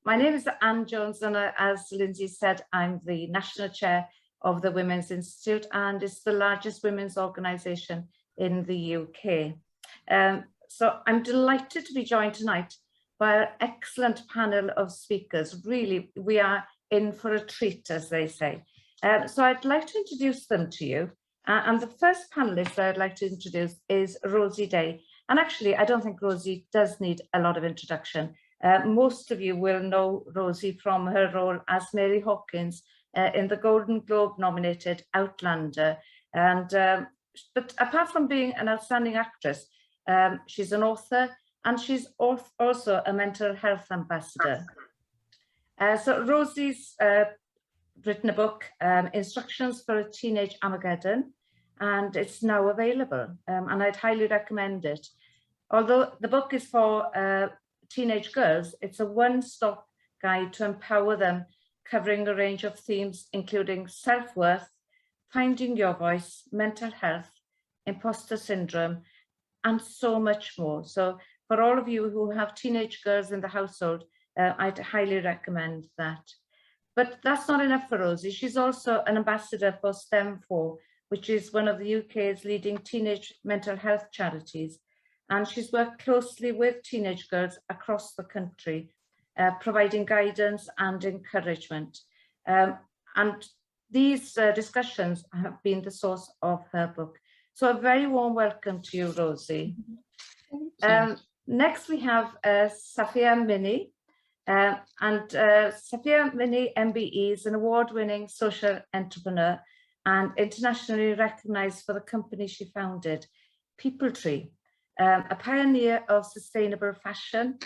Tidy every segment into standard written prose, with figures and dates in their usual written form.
My name is Anne Jones, and as Lindsay said, I'm the National Chair of the Women's Institute, and it's the largest women's organisation in the UK. So I'm delighted to be joined tonight by an excellent panel of speakers. Really, we are in for a treat, as they say. So I'd like to introduce them to you. And the first panellist I'd like to introduce is Rosie Day. And actually, I don't think Rosie does need a lot of introduction. Most of you will know Rosie from her role as Mary Hawkins in the Golden Globe nominated Outlander. But apart from being an outstanding actress, she's an author and she's also a mental health ambassador. So Rosie's written a book, Instructions for a Teenage Armageddon, and it's now available, and I'd highly recommend it. Although the book is for teenage girls, it's a one-stop guide to empower them, covering a range of themes including self-worth, finding your voice, mental health, imposter syndrome, and so much more. So for all of you who have teenage girls in the household, I'd highly recommend that. But that's not enough for Rosie. She's also an ambassador for STEM4, which is one of the UK's leading teenage mental health charities. And she's worked closely with teenage girls across the country, providing guidance and encouragement. And these discussions have been the source of her book. So a very warm welcome to you, Rosie. Next, we have Safia Mini. Safia Mini MBE is an award-winning social entrepreneur and internationally recognized for the company she founded, People Tree. A pioneer of sustainable fashion,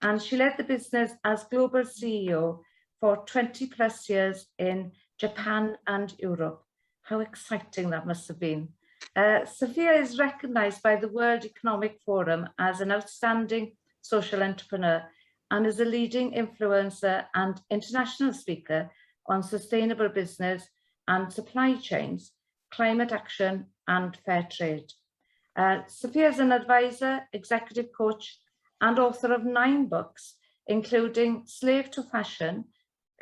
and she led the business as global CEO for 20 plus years in Japan and Europe. How exciting that must have been. Safia is recognized by the World Economic Forum as an outstanding social entrepreneur and is a leading influencer and international speaker on sustainable business and supply chains, climate action and fair trade. Safia is an advisor, executive coach, and author of 9 books, including Slave to Fashion,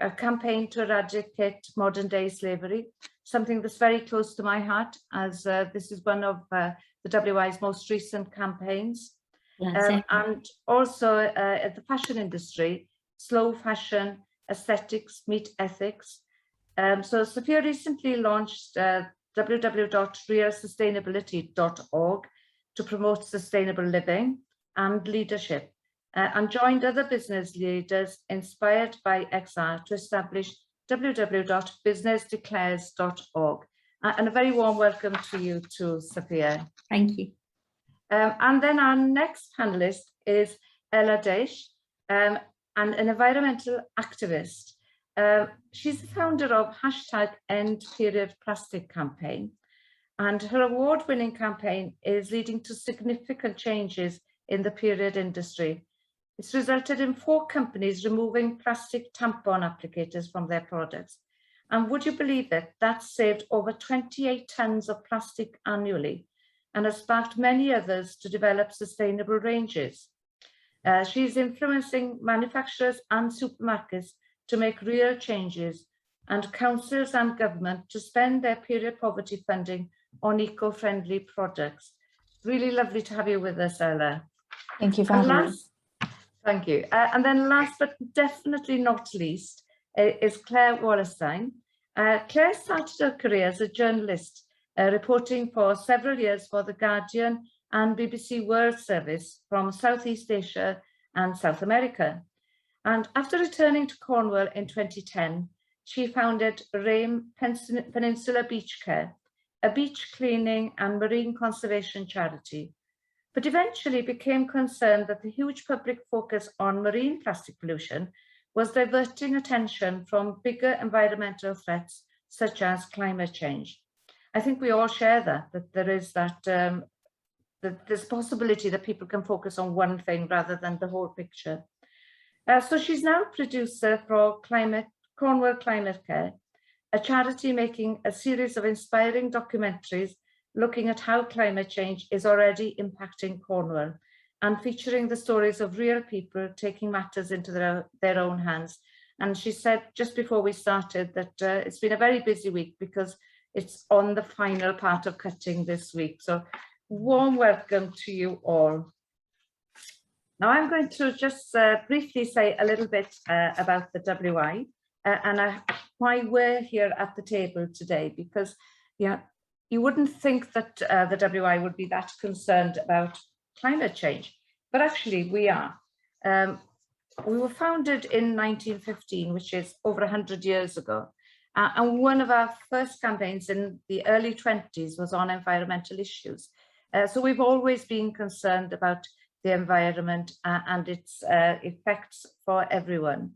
a campaign to eradicate modern-day slavery, something that's very close to my heart, as this is one of the WI's most recent campaigns. And also at the fashion industry, slow fashion, aesthetics meet ethics. So Safia recently launched www.realsustainability.org to promote sustainable living and leadership, and joined other business leaders inspired by XR to establish www.businessdeclares.org. And a very warm welcome to you too, Safia. Thank you. And then our next panelist is Eradicate, an environmental activist. She's the founder of #EndPeriodPlastic campaign, and her award-winning campaign is leading to significant changes in the period industry. It's resulted in 4 companies removing plastic tampon applicators from their products. And would you believe it, that's saved over 28 tons of plastic annually and has sparked many others to develop sustainable ranges. She's influencing manufacturers and supermarkets to make real changes, and councils and government to spend their period poverty funding on eco-friendly products. Really lovely to have you with us, Ella. Thank you for having me. Thank you. And then last but definitely not least is Claire Wallistein. Claire started her career as a journalist, reporting for several years for The Guardian and BBC World Service from Southeast Asia and South America. And after returning to Cornwall in 2010, she founded RAIM Peninsula Beach Care, a beach cleaning and marine conservation charity, but eventually became concerned that the huge public focus on marine plastic pollution was diverting attention from bigger environmental threats such as climate change. I think we all share that there is that there's possibility that people can focus on one thing rather than the whole picture. So she's now producer for Cornwall Climate Care, a charity making a series of inspiring documentaries looking at how climate change is already impacting Cornwall and featuring the stories of real people taking matters into their own hands. And she said just before we started that it's been a very busy week because it's on the final part of cutting this week. So warm welcome to you all. Now I'm going to just briefly say a little bit about the WI and why we're here at the table today, because you wouldn't think that the WI would be that concerned about climate change, but actually we are. We were founded in 1915, which is over 100 years ago. And one of our first campaigns in the early 20s was on environmental issues. So we've always been concerned about the environment and its effects for everyone.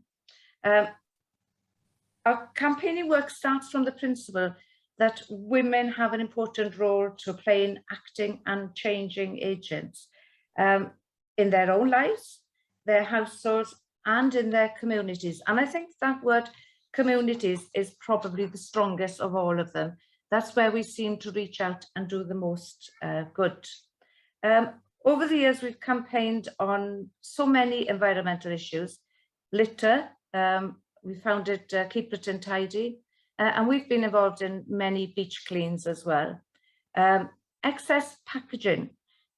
Our campaigning work starts from the principle that women have an important role to play in acting and changing agents in their own lives, their households, and in their communities. And I think that word communities is probably the strongest of all of them. That's where we seem to reach out and do the most good. Over the years, we've campaigned on so many environmental issues. Litter, we founded Keep Britain Tidy, and we've been involved in many beach cleans as well. Excess packaging,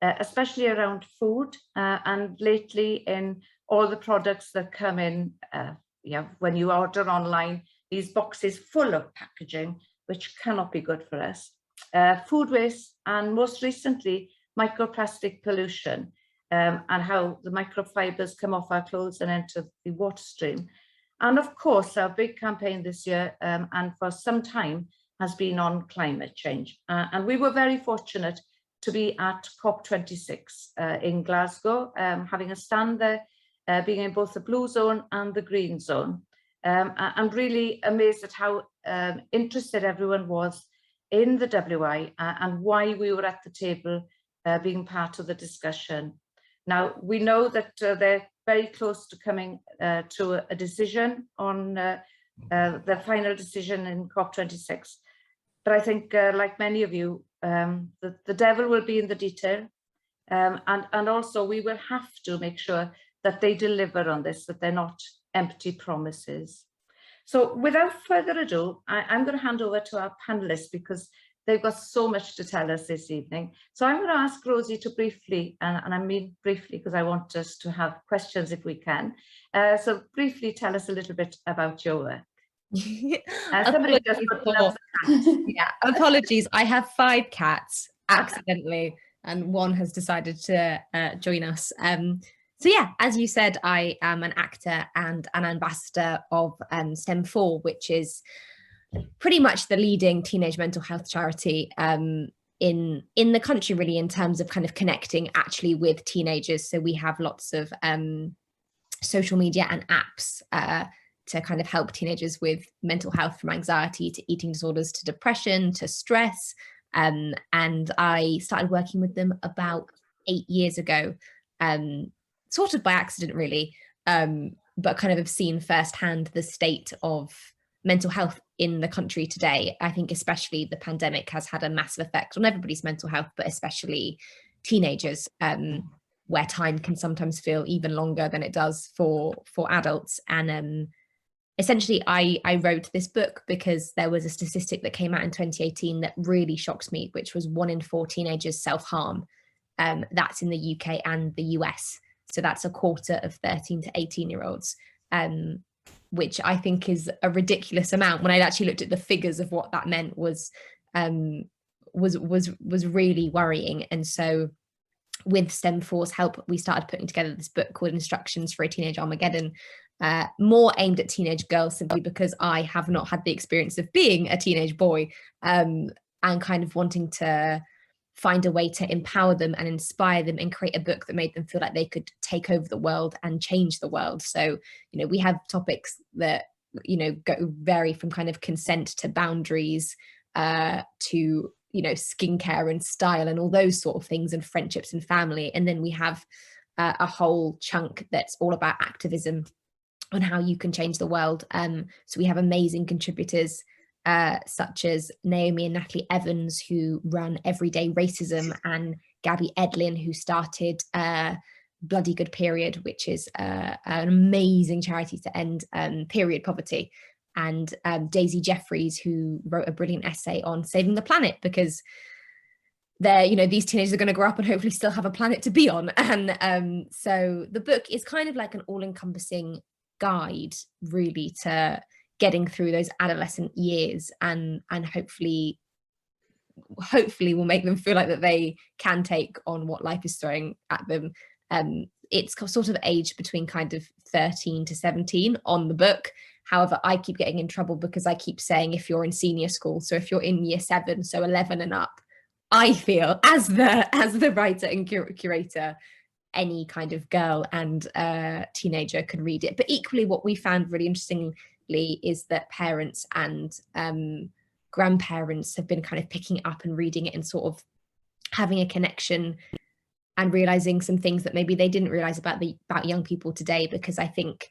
especially around food, and lately in all the products that come in, when you order online, these boxes full of packaging, which cannot be good for us. Food waste, and most recently, microplastic pollution, and how the microfibers come off our clothes and enter the water stream. And of course, our big campaign this year, and for some time, has been on climate change. And we were very fortunate to be at COP26 in Glasgow, having a stand there, being in both the blue zone and the green zone. I'm really amazed at how interested everyone was in the WI and why we were at the table being part of the discussion. Now, we know that they're very close to coming to a decision on the final decision in COP26. But I think, like many of you, the devil will be in the detail. And also we will have to make sure that they deliver on this, that they're not empty promises. So without further ado, I'm going to hand over to our panelists because they've got so much to tell us this evening. So I'm going to ask Rosie to briefly, and I mean briefly because I want us to have questions if we can. So briefly tell us a little bit about your work. Somebody just loves cats. Yeah, apologies. I have 5 cats accidentally, and one has decided to join us. So yeah, as you said, I am an actor and an ambassador of STEM4, which is pretty much the leading teenage mental health charity in the country, really, in terms of kind of connecting actually with teenagers. So we have lots of social media and apps to kind of help teenagers with mental health, from anxiety to eating disorders to depression to stress. And I started working with them about 8 years ago, sort of by accident, really, but kind of have seen firsthand the state of mental health in the country today. I think especially the pandemic has had a massive effect on everybody's mental health, but especially teenagers, where time can sometimes feel even longer than it does for adults. And essentially, I wrote this book because there was a statistic that came out in 2018 that really shocked me, which was 1 in 4 teenagers self-harm. That's in the UK and the US. So that's a quarter of 13 to 18-year-olds, which I think is a ridiculous amount. When I actually looked at the figures of what that meant was really worrying. And so with STEM4's help, we started putting together this book called Instructions for a Teenage Armageddon, more aimed at teenage girls, simply because I have not had the experience of being a teenage boy, and kind of wanting to find a way to empower them and inspire them and create a book that made them feel like they could take over the world and change the world. So, we have topics that, vary from kind of consent to boundaries, to, skincare and style and all those sort of things, and friendships and family. And then we have a whole chunk that's all about activism on how you can change the world. So we have amazing contributors such as Naomi and Natalie Evans, who run Everyday Racism, and Gabby Edlin, who started Bloody Good Period, which is an amazing charity to end period poverty, and Daisy Jeffries, who wrote a brilliant essay on saving the planet, because they're, you know, these teenagers are going to grow up and hopefully still have a planet to be on. And so the book is kind of like an all-encompassing guide really to getting through those adolescent years, and hopefully will make them feel like that they can take on what life is throwing at them. It's sort of aged between kind of 13 to 17 on the book. However, I keep getting in trouble because I keep saying if you're in senior school, so if you're in year 7, so 11 and up, I feel as the writer and curator, any kind of girl and teenager can read it. But equally, what we found really interestingly is that parents and grandparents have been kind of picking it up and reading it and sort of having a connection and realizing some things that maybe they didn't realize about young people today, because I think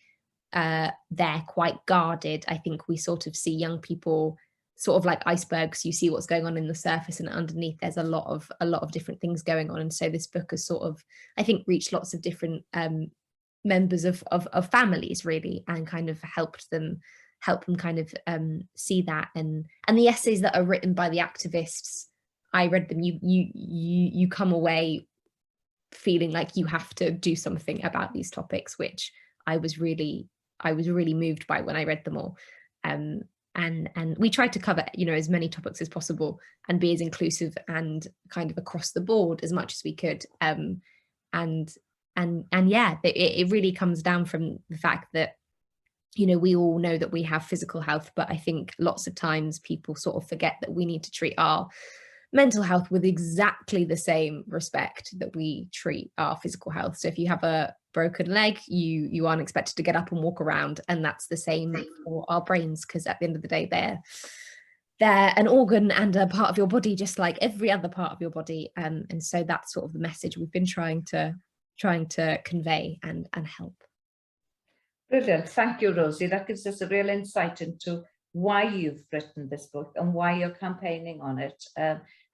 they're quite guarded. I think we sort of see young people sort of like icebergs. You see what's going on in the surface, and underneath there's a lot of different things going on. And so this book has sort of, I think, reached lots of different members of families really, and kind of help them kind of see that. And the essays that are written by the activists, I read them, you come away feeling like you have to do something about these topics, which I was really moved by when I read them all. And we tried to cover, you know, as many topics as possible and be as inclusive and kind of across the board as much as we could. And yeah, it really comes down from the fact that, you know, we all know that we have physical health, but I think lots of times people sort of forget that we need to treat our mental health with exactly the same respect that we treat our physical health. So if you have a broken leg, you aren't expected to get up and walk around, and that's the same for our brains, because at the end of the day they're an organ and a part of your body just like every other part of your body, and so that's sort of the message we've been trying to convey and help. Brilliant, thank you, Rosie. That gives us a real insight into why you've written this book and why you're campaigning on it.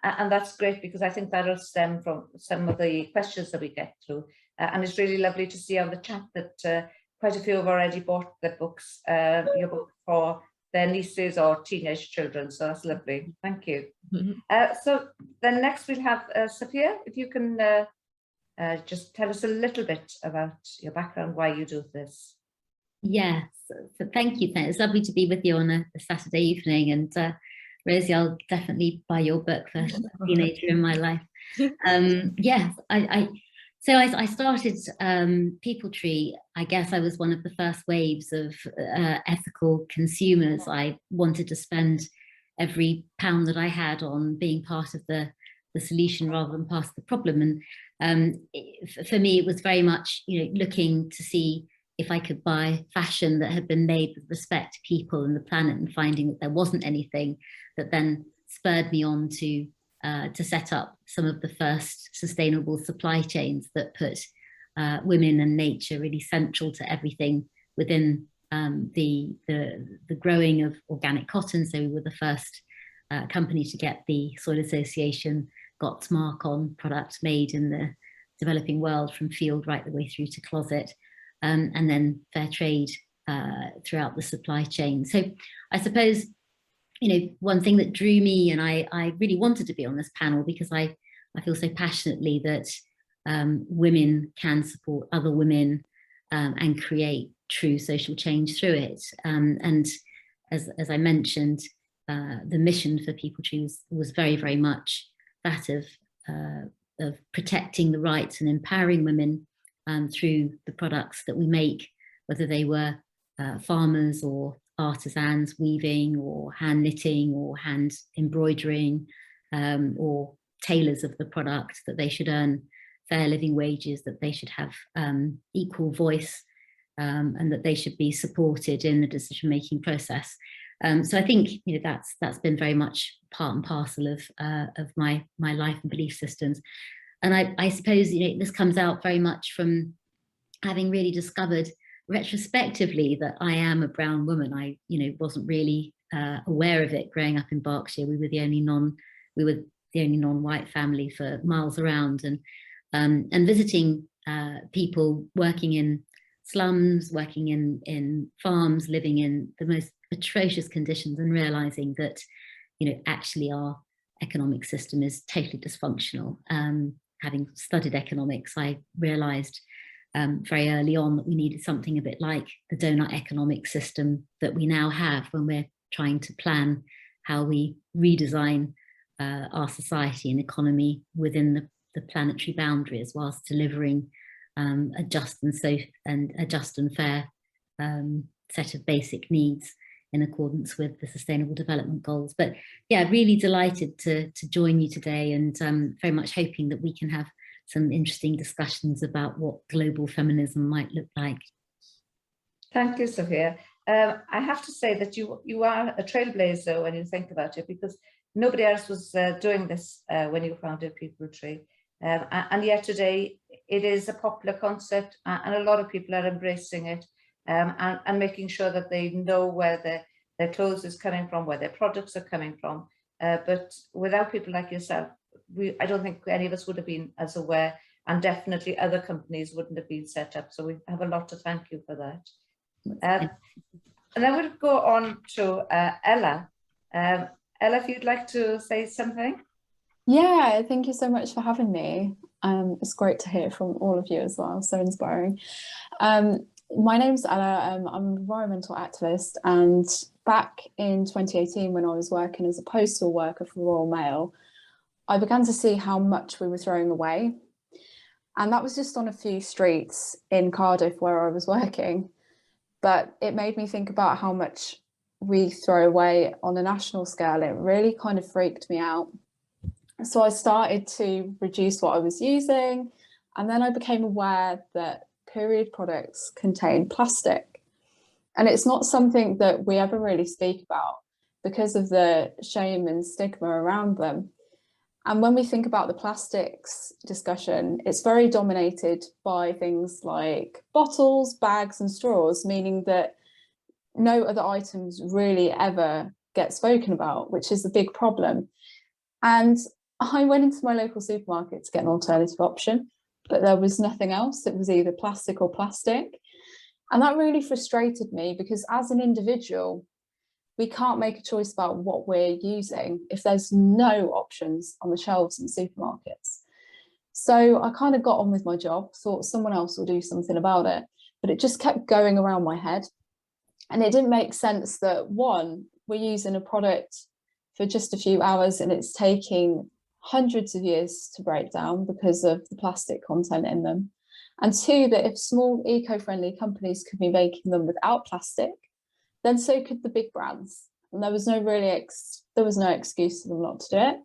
And that's great, because I think that'll stem from some of the questions that we get through. And it's really lovely to see on the chat that quite a few have already bought the books, your book for their nieces or teenage children. So that's lovely. Thank you. Mm-hmm. So then next we'll have Sophia, if you can just tell us a little bit about your background, why you do this. Yes, so thank you. It's lovely to be with you on a Saturday evening, and Rosie, I'll definitely buy your book for a teenager in my life. Yes, I started People Tree. I guess I was one of the first waves of ethical consumers. I wanted to spend every pound that I had on being part of the solution rather than part of the problem. And for me, it was very much, you know, looking to see if I could buy fashion that had been made with respect to people and the planet, and finding that there wasn't anything, that then spurred me on to set up some of the first sustainable supply chains that put women and nature really central to everything within the growing of organic cotton. So we were the first company to get the Soil Association GOTS mark on products made in the developing world, from field right the way through to closet. And then fair trade throughout the supply chain. So I suppose, you know, one thing that drew me, and I really wanted to be on this panel because I feel so passionately that women can support other women and create true social change through it. And as I mentioned, the mission for People Tree was very, very much that of protecting the rights and empowering women through the products that we make, whether they were farmers or artisans weaving or hand knitting or hand embroidering, or tailors of the product, that they should earn fair living wages, that they should have equal voice, and that they should be supported in the decision-making process. So I think, you know, that's been very much part and parcel of my life and belief systems. And I suppose, you know, this comes out very much from having really discovered retrospectively that I am a brown woman. I, you know, wasn't really aware of it growing up in Berkshire. We were the only non-white family for miles around, and visiting people working in slums, working in farms, living in the most atrocious conditions, and realizing that, you know, actually our economic system is totally dysfunctional. Having studied economics, I realized very early on that we needed something a bit like the donut economic system that we now have when we're trying to plan how we redesign our society and economy within the planetary boundaries, whilst delivering a just and safe and a just and fair set of basic needs in accordance with the Sustainable Development Goals. But yeah, really delighted to join you today, and very much hoping that we can have some interesting discussions about what global feminism might look like. Thank you, Sophia. I have to say that you are a trailblazer when you think about it, because nobody else was doing this when you founded People Tree. And yet today it is a popular concept, and a lot of people are embracing it, and making sure that they know where their clothes is coming from, where their products are coming from. But without people like yourself, I don't think any of us would have been as aware, and definitely other companies wouldn't have been set up. So we have a lot to thank you for that. And then we'll go on to Ella. Ella, if you'd like to say something. Yeah, thank you so much for having me. It's great to hear from all of you as well, so inspiring. My name's Ella, I'm an environmental activist, and back in 2018 when I was working as a postal worker for Royal Mail, I began to see how much we were throwing away. And that was just on a few streets in Cardiff where I was working. But it made me think about how much we throw away on a national scale. It really kind of freaked me out. So I started to reduce what I was using, and then I became aware that period products contain plastic. And it's not something that we ever really speak about because of the shame and stigma around them. And when we think about the plastics discussion, it's very dominated by things like bottles, bags and straws, meaning that no other items really ever get spoken about, which is a big problem. And I went into my local supermarket to get an alternative option, but there was nothing else. It was either plastic or plastic. And that really frustrated me, because as an individual, we can't make a choice about what we're using if there's no options on the shelves in supermarkets. So I kind of got on with my job, thought someone else will do something about it, but it just kept going around my head. And it didn't make sense that, one, we're using a product for just a few hours and it's taking hundreds of years to break down because of the plastic content in them. And two, that if small eco-friendly companies could be making them without plastic, then so could the big brands. And there was no excuse for them not to do it.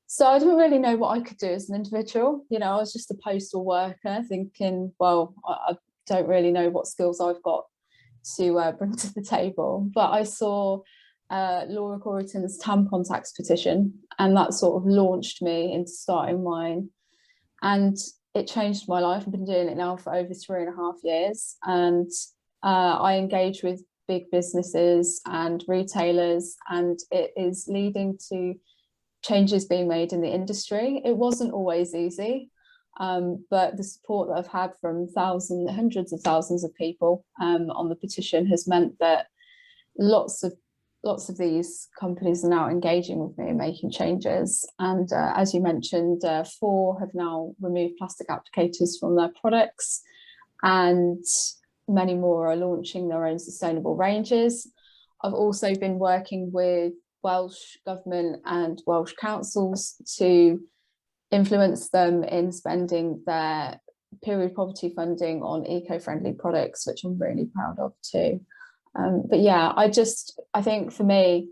So I didn't really know what I could do as an individual. You know, I was just a postal worker thinking, well, I don't really know what skills I've got to bring to the table. But I saw Laura Corrigan's tampon tax petition, and that sort of launched me into starting mine. And it changed my life. I've been doing it now for over 3.5 years. And I engage with big businesses and retailers, and it is leading to changes being made in the industry. It wasn't always easy, but the support that I've had from hundreds of thousands of people on the petition has meant that lots of these companies are now engaging with me and making changes. And as you mentioned, 4 have now removed plastic applicators from their products, and many more are launching their own sustainable ranges. I've also been working with Welsh Government and Welsh councils to influence them in spending their period poverty funding on eco-friendly products, which I'm really proud of too. But yeah, I think for me,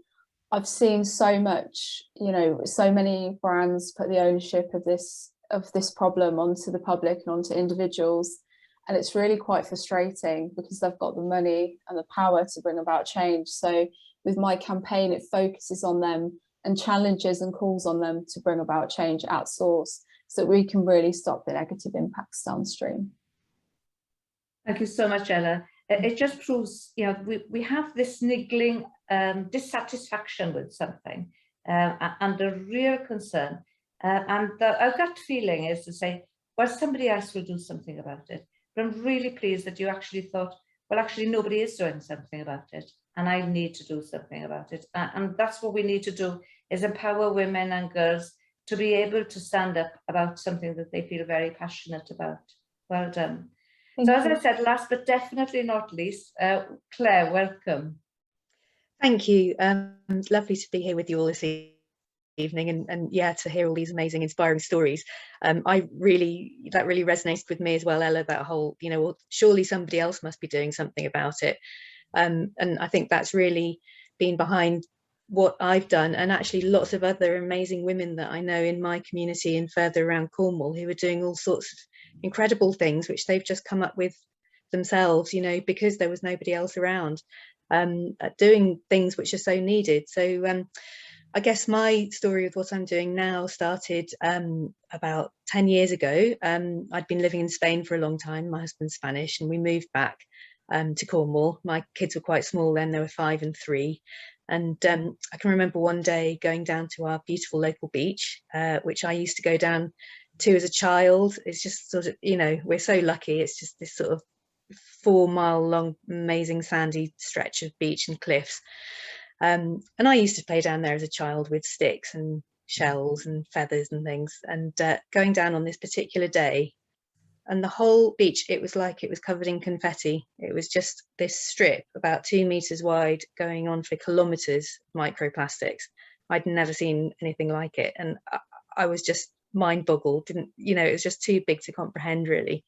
I've seen so much, you know, so many brands put the ownership of this problem onto the public and onto individuals. And it's really quite frustrating because they've got the money and the power to bring about change. So with my campaign, it focuses on them and challenges and calls on them to bring about change at source, so that we can really stop the negative impacts downstream. Thank you so much, Ella. It just proves, you know, we have this niggling dissatisfaction with something and a real concern. And our gut feeling is to say, well, somebody else will do something about it. But I'm really pleased that you actually thought, well, actually, nobody is doing something about it, and I need to do something about it. And that's what we need to do, is empower women and girls to be able to stand up about something that they feel very passionate about. Well done. Thank So as you. I said, last but definitely not least, Claire, welcome. Thank you. Lovely to be here with you all this evening, and yeah, to hear all these amazing, inspiring stories. That really resonated with me as well, Ella, that whole, you know, well, surely somebody else must be doing something about it. And I think that's really been behind what I've done, and actually lots of other amazing women that I know in my community and further around Cornwall who are doing all sorts of incredible things which they've just come up with themselves, you know, because there was nobody else around, doing things which are so needed. So I guess my story with what I'm doing now started about 10 years ago. I'd been living in Spain for a long time. My husband's Spanish, and we moved back to Cornwall. My kids were quite small then, they were 5 and 3. And I can remember one day going down to our beautiful local beach, which I used to go down to as a child. It's just sort of, you know, we're so lucky. It's just this sort of 4-mile long, amazing sandy stretch of beach and cliffs. And I used to play down there as a child with sticks and shells and feathers and things. And going down on this particular day, and the whole beach, it was like it was covered in confetti. It was just this strip about 2 meters wide, going on for kilometers, microplastics. I'd never seen anything like it, and I was just mind boggled. Didn't, you know, it was just too big to comprehend, really.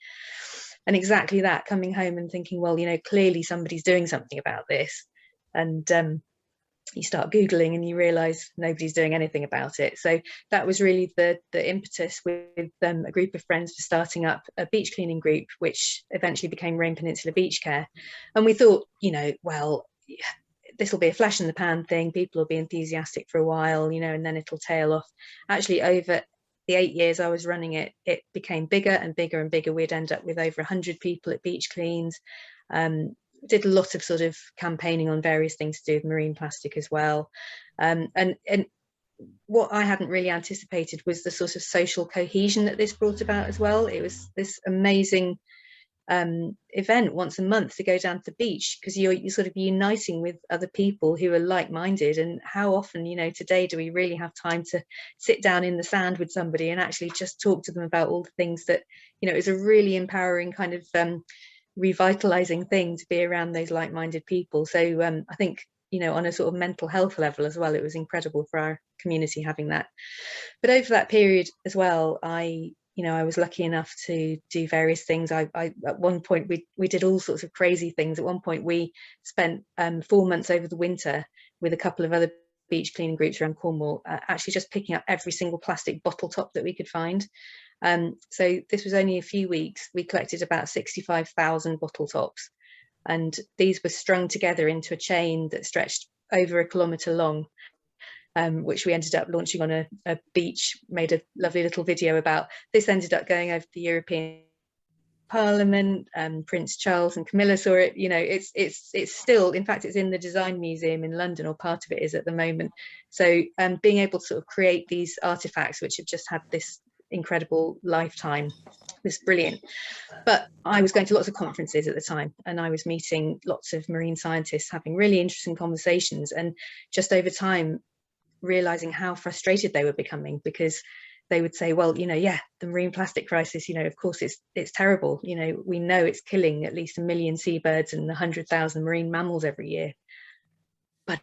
And exactly that, coming home and thinking, well, you know, clearly somebody's doing something about this. And you start Googling and you realise nobody's doing anything about it. So that was really the impetus with a group of friends for starting up a beach cleaning group, which eventually became Rain Peninsula Beach Care. And we thought, you know, well, this will be a flash in the pan thing. People will be enthusiastic for a while, you know, and then it'll tail off. Actually, over the 8 years I was running it, it became bigger and bigger and bigger. We'd end up with over 100 people at beach cleans. Did a lot of sort of campaigning on various things to do with marine plastic as well. And what I hadn't really anticipated was the sort of social cohesion that this brought about as well. It was this amazing event once a month to go down to the beach, because you're sort of uniting with other people who are like-minded. And how often, you know, today do we really have time to sit down in the sand with somebody and actually just talk to them about all the things that, you know, is a really empowering kind of revitalizing thing to be around those like-minded people. So I think, you know, on a sort of mental health level as well, it was incredible for our community having that. But over that period as well, I was lucky enough to do various things. I at one point we did all sorts of crazy things. At one point we spent 4 months over the winter with a couple of other beach cleaning groups around Cornwall, actually just picking up every single plastic bottle top that we could find. So this was only a few weeks. We collected about 65,000 bottle tops, and these were strung together into a chain that stretched over 1 kilometre long, which we ended up launching on a beach, made a lovely little video about. This ended up going over the European Parliament, Prince Charles and Camilla saw it. You know, it's still, in fact, it's in the Design Museum in London, or part of it is at the moment. So being able to sort of create these artifacts which have just had this incredible lifetime was brilliant. But I was going to lots of conferences at the time, and I was meeting lots of marine scientists, having really interesting conversations, and just over time realizing how frustrated they were becoming, because they would say, well, you know, yeah, the marine plastic crisis, you know, of course it's terrible, you know, we know it's killing at least 1 million seabirds and 100,000 marine mammals every year, but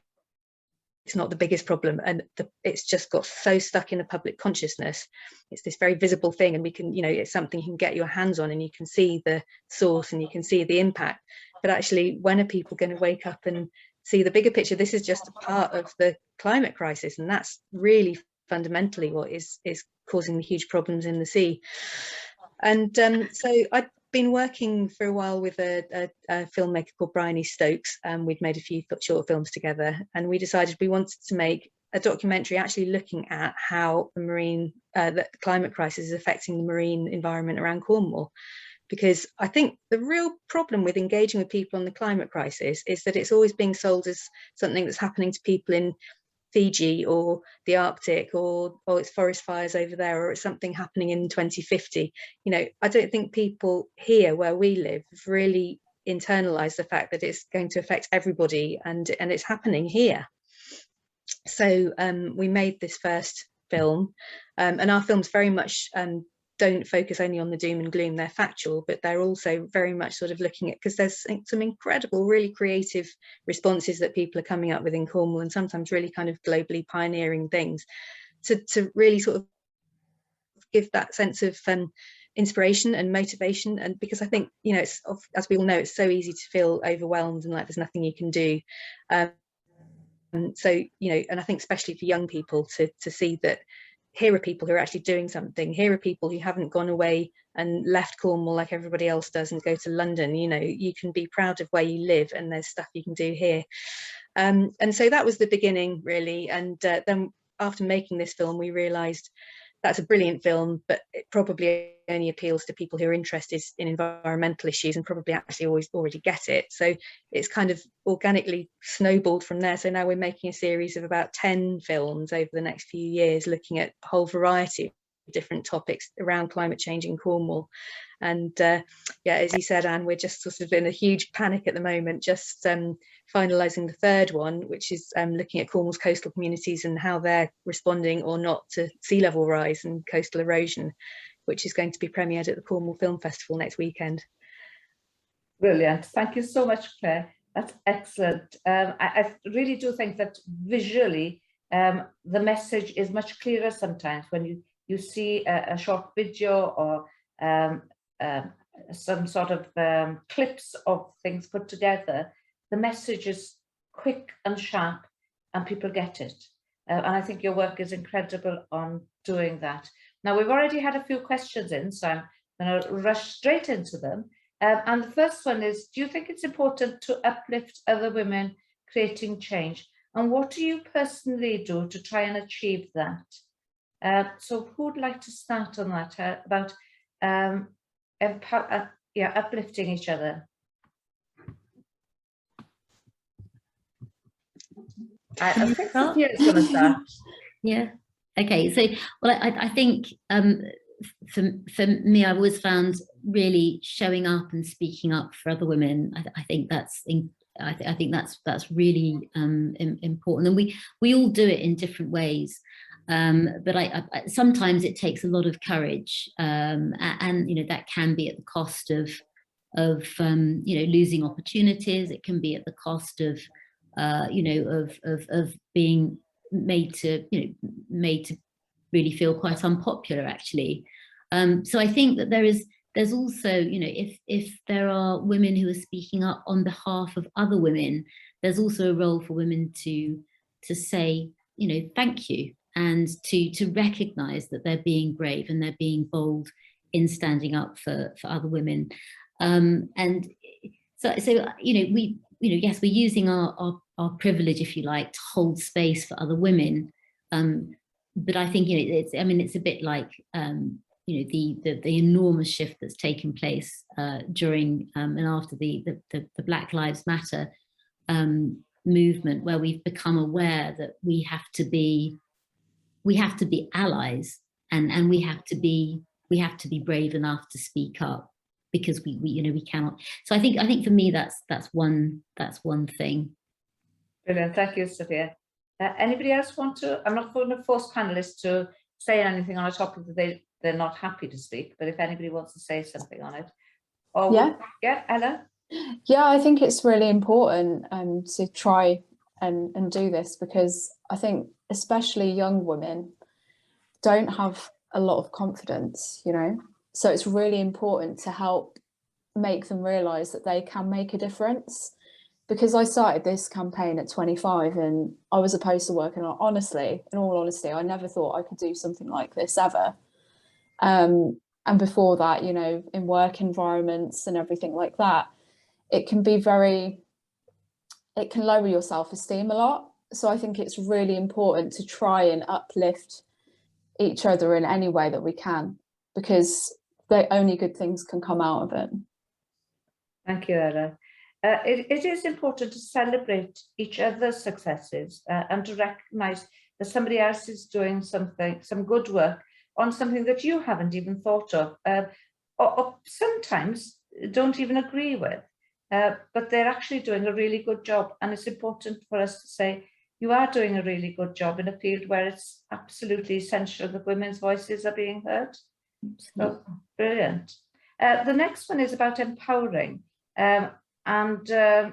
it's not the biggest problem. And it's just got so stuck in the public consciousness. It's this very visible thing, and we can, you know, it's something you can get your hands on and you can see the source and you can see the impact. But actually, when are people going to wake up and see the bigger picture? This is just a part of the climate crisis, and that's really fundamentally what is causing the huge problems in the sea. And so I'd been working for a while with a filmmaker called Bryony Stokes, and we'd made a few short films together, and we decided we wanted to make a documentary actually looking at how the climate crisis is affecting the marine environment around Cornwall. Because I think the real problem with engaging with people on the climate crisis is that it's always being sold as something that's happening to people in Fiji or the Arctic, or it's forest fires over there, or it's something happening in 2050. You know, I don't think people here where we live have really internalized the fact that it's going to affect everybody, and it's happening here. So we made this first film, and our films very much don't focus only on the doom and gloom. They're factual, but they're also very much sort of looking at, because there's some incredible, really creative responses that people are coming up with in Cornwall, and sometimes really kind of globally pioneering things, to really sort of give that sense of inspiration and motivation. And because I think, you know, it's, as we all know, it's so easy to feel overwhelmed and like there's nothing you can do. So, you know, and I think especially for young people to see that here are people who are actually doing something. Here are people who haven't gone away and left Cornwall like everybody else does and go to London. You know, you can be proud of where you live, and there's stuff you can do here. And so that was the beginning, really. And then after making this film, we realised that's a brilliant film, but it probably only appeals to people who are interested in environmental issues and probably actually already get it. So it's kind of organically snowballed from there. So now we're making a series of about 10 films over the next few years, looking at a whole variety of different topics around climate change in Cornwall. And yeah, as you said, Anne, we're just sort of in a huge panic at the moment, just finalising the third one, which is looking at Cornwall's coastal communities and how they're responding or not to sea level rise and coastal erosion, which is going to be premiered at the Cornwall Film Festival next weekend. Brilliant. Thank you so much, Claire. That's excellent. I really do think that visually the message is much clearer sometimes when you see a short video or some sort of clips of things put together. The message is quick and sharp and people get it. And I think your work is incredible on doing that. Now, we've already had a few questions in, so I'm going to rush straight into them. And the first one is, do you think it's important to uplift other women creating change? And what do you personally do to try and achieve that? So who would like to start on that, about uplifting each other? I think Sophia's going to start. Yeah. Okay. So, well, I think for me, I've always found really showing up and speaking up for other women. I think that's really important, and we all do it in different ways. But I sometimes it takes a lot of courage, and you know, that can be at the cost of you know, losing opportunities. It can be at the cost of you know, of being made to really feel quite unpopular, actually. So I think that there's also, you know, if there are women who are speaking up on behalf of other women, there's also a role for women to say, you know, thank you, and to recognize that they're being brave and they're being bold in standing up for other women. And so you know, yes, we're using our privilege, if you like, to hold space for other women. But I think, you know, it's a bit like you know, the enormous shift that's taken place during and after the Black Lives Matter movement, where we've become aware that we have to be allies, and we have to be brave enough to speak up, because we you know, we cannot. So I think for me that's one thing. Brilliant. Thank you, Sophia. Anybody else want to? I'm not going to force panelists to say anything on a topic that they're not happy to speak, but if anybody wants to say something on it. Or yeah, Ella? Yeah, I think it's really important to try and do this, because I think especially young women don't have a lot of confidence, you know, so it's really important to help make them realise that they can make a difference. Because I started this campaign at 25 and I was a postal worker, and honestly, in all honesty, I never thought I could do something like this ever. And before that, you know, in work environments and everything like that, it can lower your self-esteem a lot. So I think it's really important to try and uplift each other in any way that we can, because only good things can come out of it. Thank you, Ella. it is important to celebrate each other's successes and to recognise that somebody else is doing something, some good work on something that you haven't even thought of, or sometimes don't even agree with, but they're actually doing a really good job. And it's important for us to say, you are doing a really good job in a field where it's absolutely essential that women's voices are being heard. So, brilliant. The next one is about empowering. We're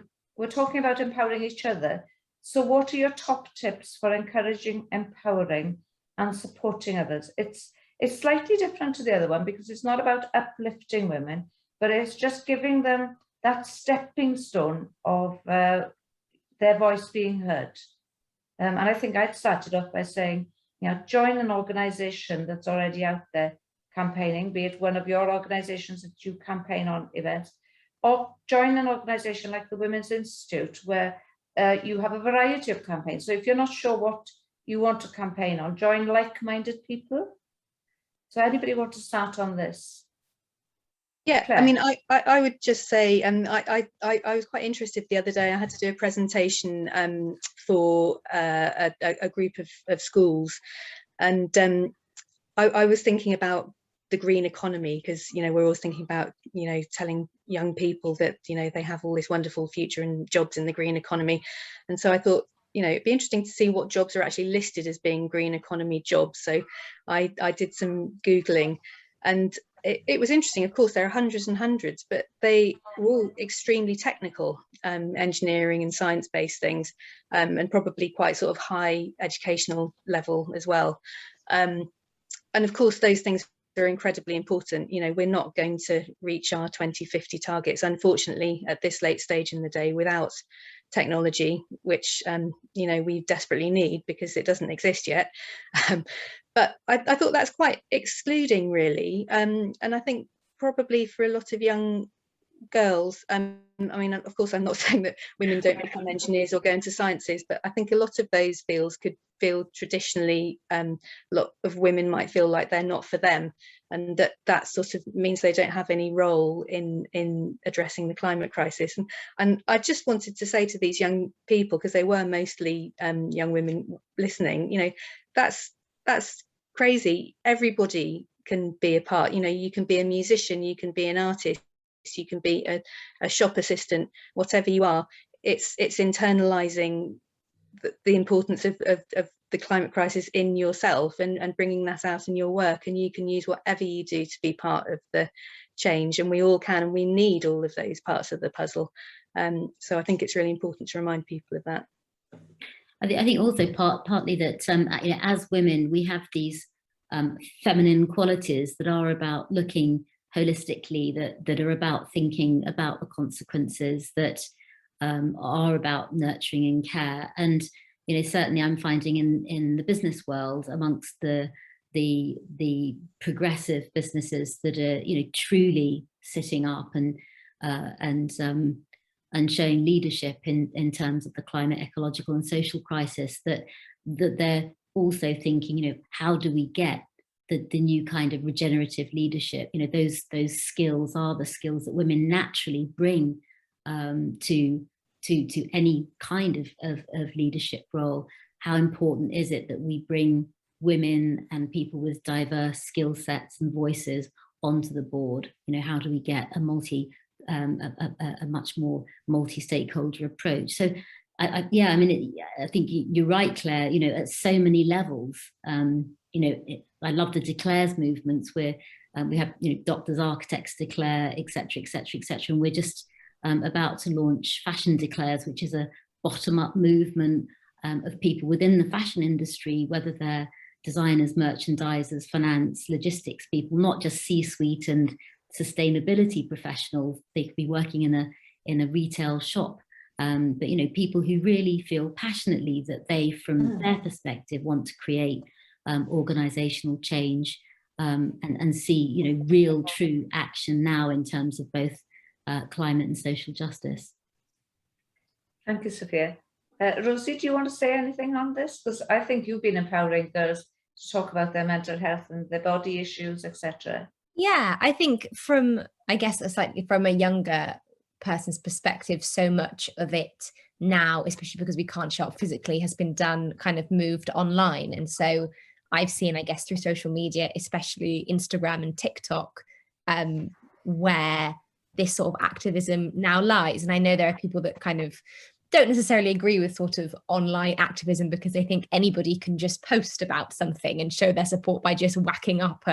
talking about empowering each other. So what are your top tips for encouraging, empowering and supporting others? It's slightly different to the other one because it's not about uplifting women, but it's just giving them that stepping stone of their voice being heard. And I think I'd started off by saying, join an organisation that's already out there campaigning, be it one of your organisations that you campaign on events, or join an organisation like the Women's Institute, where you have a variety of campaigns. So if you're not sure what you want to campaign on, join like-minded people. So anybody want to start on this? Yeah, Claire? I mean, I would just say, I was quite interested the other day. I had to do a presentation for a group of schools, and I was thinking about the green economy, because we're always thinking about telling young people that they have all this wonderful future and jobs in the green economy, and so I thought it'd be interesting to see what jobs are actually listed as being green economy jobs. So I did some Googling, and it was interesting. Of course, there are hundreds and hundreds, but they were all extremely technical, engineering and science-based things, and probably quite sort of high educational level as well. And of course, those things are incredibly important. We're not going to reach our 2050 targets, unfortunately, at this late stage in the day without technology, which we desperately need because it doesn't exist yet. But I thought that's quite excluding, really. And I think probably for a lot of young girls, I mean, of course, I'm not saying that women don't become engineers or go into sciences, but I think a lot of those fields could feel traditionally, a lot of women might feel like they're not for them, and that sort of means they don't have any role in addressing the climate crisis. And I just wanted to say to these young people, because they were mostly young women listening, that's crazy. Everybody can be a part. You can be a musician, you can be an artist, you can be a shop assistant, whatever you are. It's internalizing the importance of the climate crisis in yourself and bringing that out in your work, and you can use whatever you do to be part of the change, and we all can, and we need all of those parts of the puzzle. So I think it's really important to remind people of that. I think also partly that as women we have these feminine qualities that are about looking holistically, that are about thinking about the consequences, that are about nurturing and care. And certainly I'm finding in the business world, amongst the progressive businesses that are truly sitting up and showing leadership in terms of the climate, ecological and social crisis, that they're also thinking, how do we get the new kind of regenerative leadership? Those skills are the skills that women naturally bring to any kind of leadership role. How important is it that we bring women and people with diverse skill sets and voices onto the board? How do we get a much more multi-stakeholder approach? So I think you're right, Claire. At so many levels, I love the declares movements where we have doctors, architects declare, etc., etc., etc. And we're just about to launch Fashion Declares, which is a bottom-up movement of people within the fashion industry, whether they're designers, merchandisers, finance, logistics people, not just C-suite and sustainability professionals. They could be working in a retail shop, but people who really feel passionately that they, from their perspective, want to create organizational change and see real true action now in terms of both climate and social justice. Thank you, Sophia. Rosie, do you want to say anything on this? Because I think you've been empowering girls to talk about their mental health and their body issues, etc. Yeah, I think from a younger person's perspective, so much of it now, especially because we can't show up physically, has been done kind of moved online. And so I've seen, I guess, through social media, especially Instagram and TikTok, where this sort of activism now lies. And I know there are people that kind of don't necessarily agree with sort of online activism because they think anybody can just post about something and show their support by just whacking up,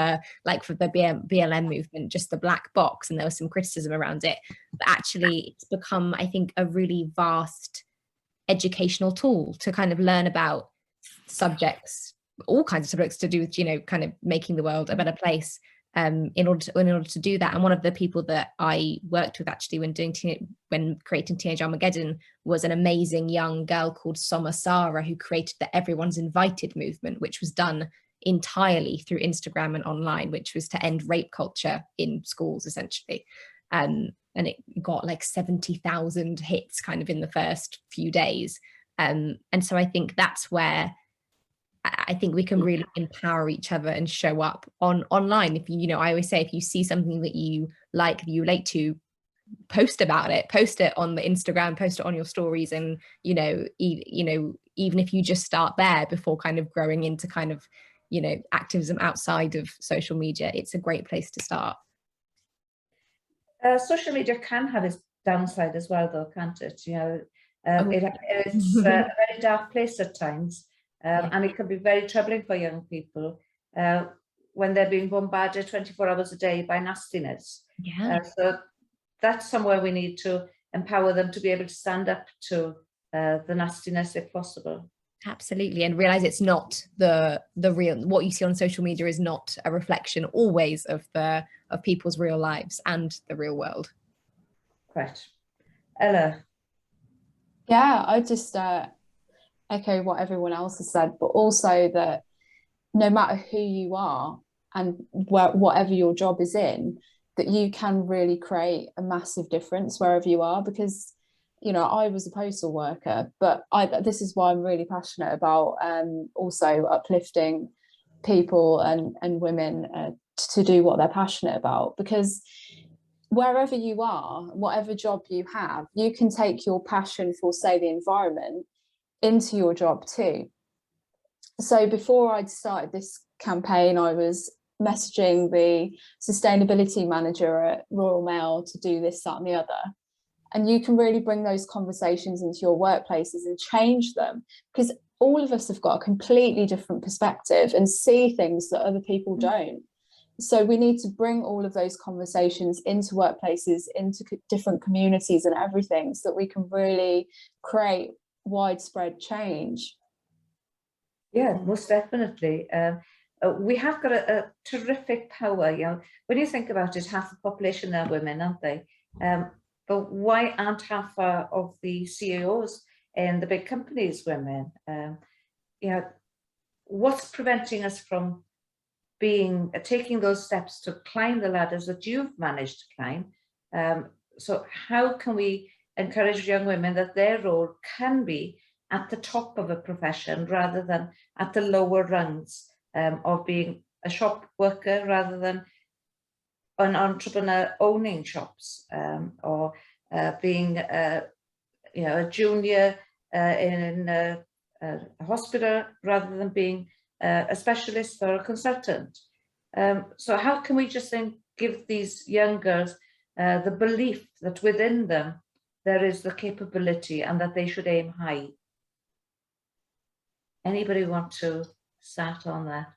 like for the BLM movement, just the black box. And there was some criticism around it. But actually, it's become, I think, a really vast educational tool to kind of learn about subjects, all kinds of subjects to do with, you know, kind of making the world a better place. In order to do that. And one of the people that I worked with actually when creating Teenage Armageddon was an amazing young girl called Soma Sara, who created the Everyone's Invited movement, which was done entirely through Instagram and online, which was to end rape culture in schools, essentially. And it got like 70,000 hits kind of in the first few days. And so I think that's where I think we can really empower each other and show up online. If you know, I always say, if you see something that you like, that you relate to, post about it, post it on the Instagram, post it on your stories. And, you know, even if you just start there before kind of growing into kind of, you know, activism outside of social media, it's a great place to start. Social media can have its downside as well, though, can't it? You know, it's a very dark place at times. And it can be very troubling for young people when they're being bombarded 24 hours a day by nastiness. So that's somewhere we need to empower them to be able to stand up to the nastiness if possible. Absolutely, and realize it's not the real, what you see on social media is not a reflection always of people's real lives and the real world. Right. Ella. Yeah, I just echo what everyone else has said, but also that no matter who you are and whatever your job is in, that you can really create a massive difference wherever you are. Because, you know, I was a postal worker, but this is why I'm really passionate about also uplifting people and women to do what they're passionate about. Because wherever you are, whatever job you have, you can take your passion for, say, the environment into your job too. So before I'd started this campaign, I was messaging the sustainability manager at Royal Mail to do this, that and the other. And you can really bring those conversations into your workplaces and change them, because all of us have got a completely different perspective and see things that other people don't. So we need to bring all of those conversations into workplaces, into different communities and everything, so that we can really create widespread change. Yeah, most definitely. We have got a terrific power. You know, when you think about it, half the population are women, aren't they? But why aren't half of the CEOs in the big companies women? You know, what's preventing us from taking those steps to climb the ladders that you've managed to climb? So how can we encourage young women that their role can be at the top of a profession rather than at the lower rungs, of being a shop worker rather than an entrepreneur owning shops, or being you know, a junior in a hospital rather than being a specialist or a consultant. So how can we just then give these young girls the belief that within them there is the capability and that they should aim high? Anybody want to start on that?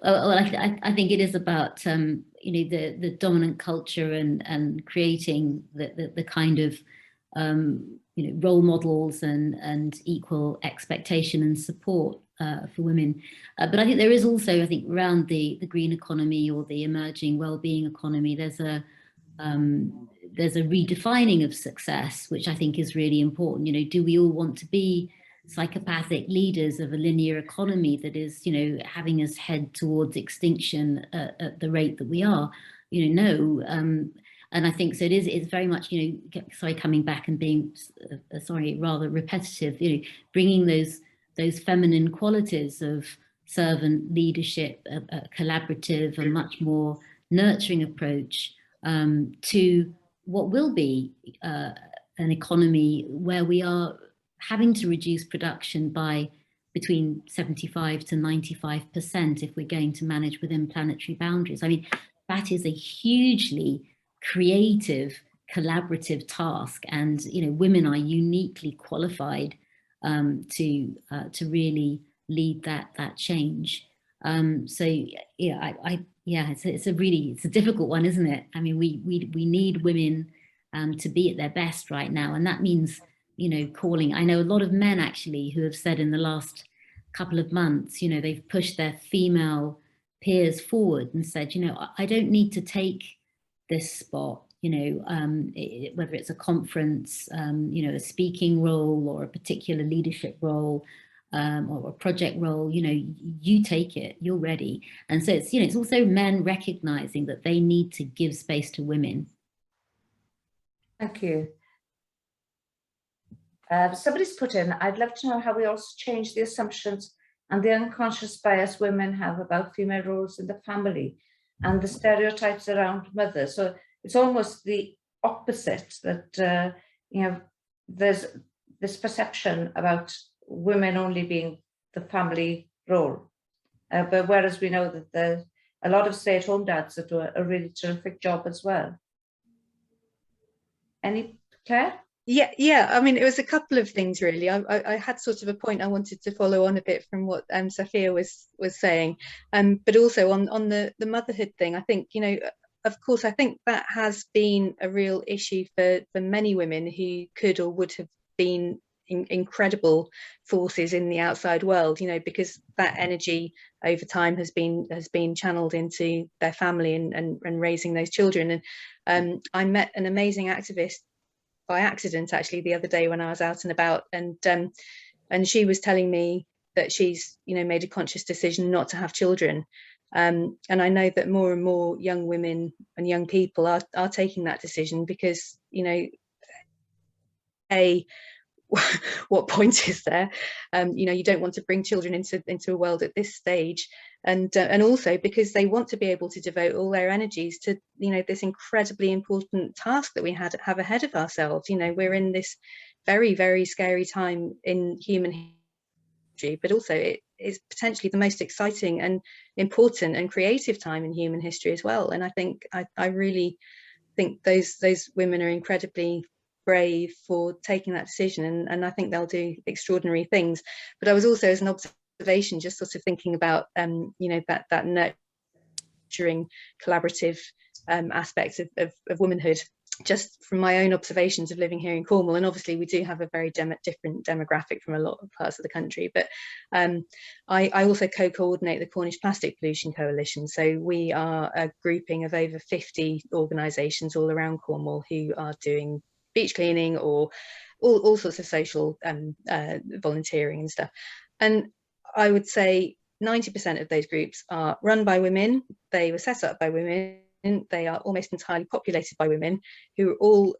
Well, I think it is about you know, the dominant culture and creating the kind of you know, role models and equal expectation and support for women. But I think there is also, I think, around the green economy or the emerging well-being economy, there's a redefining of success, which I think is really important. You know, do we all want to be psychopathic leaders of a linear economy that is, you know, having us head towards extinction at the rate that we are? You know, no. And I think so. It's very much, you know, sorry, coming back and being rather repetitive. You know, bringing those feminine qualities of servant leadership, a collaborative, a much more nurturing approach to what will be an economy where we are having to reduce production by between 75 to 95% if we're going to manage within planetary boundaries. I mean, that is a hugely creative, collaborative task, and women are uniquely qualified to really lead that change. So yeah, it's a difficult one, isn't it? I mean, we need women to be at their best right now, and that means calling. I know a lot of men actually who have said in the last couple of months, they've pushed their female peers forward and said, I don't need to take this spot, whether it's a conference, a speaking role or a particular leadership role, or a project role, you take it, you're ready. And so it's, it's also men recognizing that they need to give space to women. Thank you. Somebody's put in, I'd love to know how we also change the assumptions and the unconscious bias women have about female roles in the family and the stereotypes around mothers. So it's almost the opposite, that there's this perception about women only being the family role. But whereas we know that there's a lot of stay-at-home dads that do a really terrific job as well. Claire? Yeah. I mean, it was a couple of things really. I had sort of a point I wanted to follow on a bit from what Sophia was saying, but also on the motherhood thing. I think of course, I think that has been a real issue for many women who could or would have been incredible forces in the outside world. Because that energy over time has been channeled into their family and raising those children. And I met an amazing activist by accident actually the other day when I was out and about, and she was telling me that she's made a conscious decision not to have children, and I know that more and more young women and young people are taking that decision because what point is there? You don't want to bring children into a world at this stage, and also because they want to be able to devote all their energies to this incredibly important task that we have ahead of ourselves. We're in this very, very scary time in human history, but also it is potentially the most exciting and important and creative time in human history as well. And I think I really think those women are incredibly brave for taking that decision, and I think they'll do extraordinary things. But I was also, as an observation, just sort of thinking about that nurturing collaborative aspect of womanhood, just from my own observations of living here in Cornwall. And obviously we do have a very different demographic from a lot of parts of the country, but I also co-coordinate the Cornish Plastic Pollution Coalition. So we are a grouping of over 50 organisations all around Cornwall who are doing beach cleaning or all sorts of social volunteering and stuff. And I would say 90% of those groups are run by women. They were set up by women. They are almost entirely populated by women who are all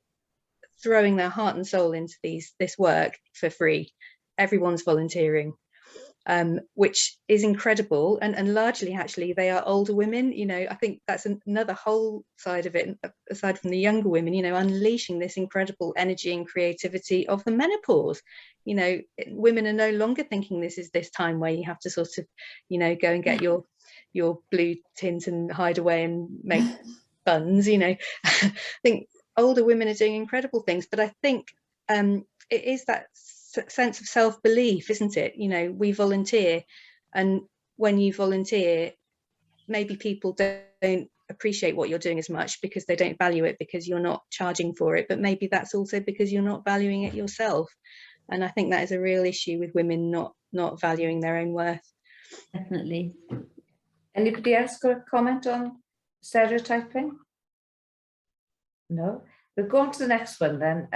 throwing their heart and soul into this work for free. Everyone's volunteering, which is incredible. And largely, actually, they are older women. I think that's another whole side of it, aside from the younger women, unleashing this incredible energy and creativity of the menopause. Women are no longer thinking this is this time where you have to sort of, go and get your blue tint and hide away and make buns. I think older women are doing incredible things, but I think it is that sense of self-belief, isn't it? We volunteer, and when you volunteer, maybe people don't appreciate what you're doing as much because they don't value it because you're not charging for it, but maybe that's also because you're not valuing it yourself. And I think that is a real issue with women not valuing their own worth. Definitely. Anybody else got a comment on stereotyping? No? We'll go on to the next one then.